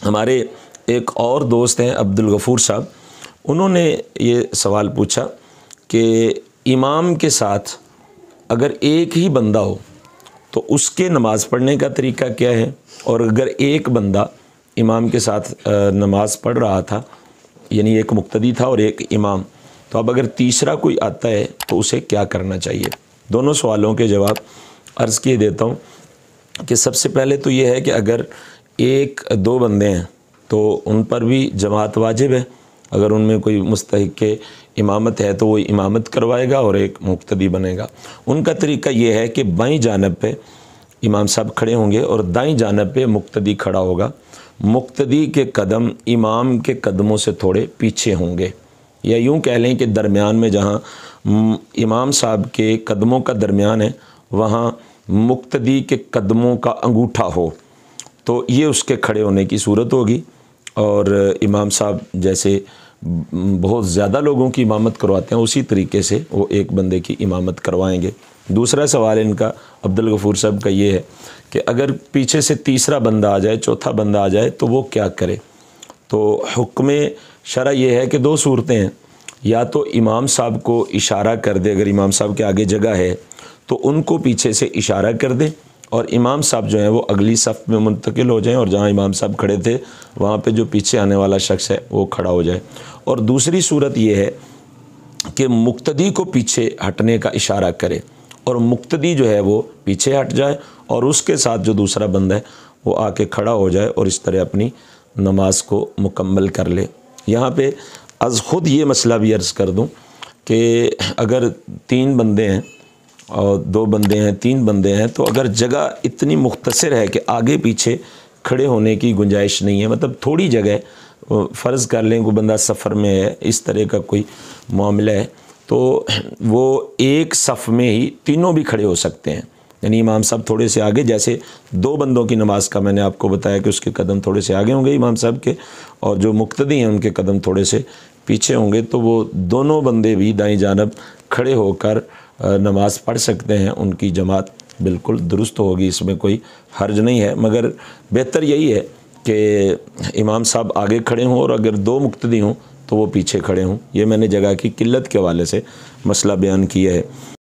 ہمارے ایک اور دوست ہیں عبدالغفور صاحب، انہوں نے یہ سوال پوچھا کہ امام کے ساتھ اگر ایک ہی بندہ ہو تو اس کے نماز پڑھنے کا طریقہ کیا ہے، اور اگر ایک بندہ امام کے ساتھ نماز پڑھ رہا تھا، یعنی ایک مقتدی تھا اور ایک امام، تو اب اگر تیسرا کوئی آتا ہے تو اسے کیا کرنا چاہیے؟ دونوں سوالوں کے جواب عرض کیے دیتا ہوں کہ سب سے پہلے تو یہ ہے کہ اگر ایک دو بندے ہیں تو ان پر بھی جماعت واجب ہے۔ اگر ان میں کوئی مستحق امامت ہے تو وہ امامت کروائے گا اور ایک مقتدی بنے گا۔ ان کا طریقہ یہ ہے کہ بائیں جانب پہ امام صاحب کھڑے ہوں گے اور دائیں جانب پہ مقتدی کھڑا ہوگا۔ مقتدی کے قدم امام کے قدموں سے تھوڑے پیچھے ہوں گے، یا یوں کہہ لیں کہ درمیان میں جہاں امام صاحب کے قدموں کا درمیان ہے وہاں مقتدی کے قدموں کا انگوٹھا ہو، تو یہ اس کے کھڑے ہونے کی صورت ہوگی۔ اور امام صاحب جیسے بہت زیادہ لوگوں کی امامت کرواتے ہیں اسی طریقے سے وہ ایک بندے کی امامت کروائیں گے۔ دوسرا سوال ان کا عبدالغفور صاحب کا یہ ہے کہ اگر پیچھے سے تیسرا بندہ آ جائے، چوتھا بندہ آ جائے تو وہ کیا کرے؟ تو حکم شرع یہ ہے کہ دو صورتیں ہیں، یا تو امام صاحب کو اشارہ کر دے، اگر امام صاحب کے آگے جگہ ہے تو ان کو پیچھے سے اشارہ کر دے اور امام صاحب جو ہیں وہ اگلی صف میں منتقل ہو جائیں، اور جہاں امام صاحب کھڑے تھے وہاں پہ جو پیچھے آنے والا شخص ہے وہ کھڑا ہو جائے۔ اور دوسری صورت یہ ہے کہ مقتدی کو پیچھے ہٹنے کا اشارہ کرے اور مقتدی جو ہے وہ پیچھے ہٹ جائے اور اس کے ساتھ جو دوسرا بندہ ہے وہ آ کے کھڑا ہو جائے اور اس طرح اپنی نماز کو مکمل کر لے۔ یہاں پہ از خود یہ مسئلہ بھی عرض کر دوں کہ اگر تین بندے ہیں اور دو بندے ہیں، تین بندے ہیں، تو اگر جگہ اتنی مختصر ہے کہ آگے پیچھے کھڑے ہونے کی گنجائش نہیں ہے، مطلب تھوڑی جگہ ہے، فرض کر لیں کوئی بندہ سفر میں ہے، اس طرح کا کوئی معاملہ ہے، تو وہ ایک صف میں ہی تینوں بھی کھڑے ہو سکتے ہیں۔ یعنی امام صاحب تھوڑے سے آگے، جیسے دو بندوں کی نماز کا میں نے آپ کو بتایا کہ اس کے قدم تھوڑے سے آگے ہوں گے امام صاحب کے، اور جو مقتدی ہیں ان کے قدم تھوڑے سے پیچھے ہوں گے، تو وہ دونوں بندے بھی دائیں جانب کھڑے ہو کر نماز پڑھ سکتے ہیں۔ ان کی جماعت بالکل درست ہوگی، اس میں کوئی حرج نہیں ہے، مگر بہتر یہی ہے کہ امام صاحب آگے کھڑے ہوں اور اگر دو مقتدی ہوں تو وہ پیچھے کھڑے ہوں۔ یہ میں نے جگہ کی قلت کے حوالے سے مسئلہ بیان کیا ہے۔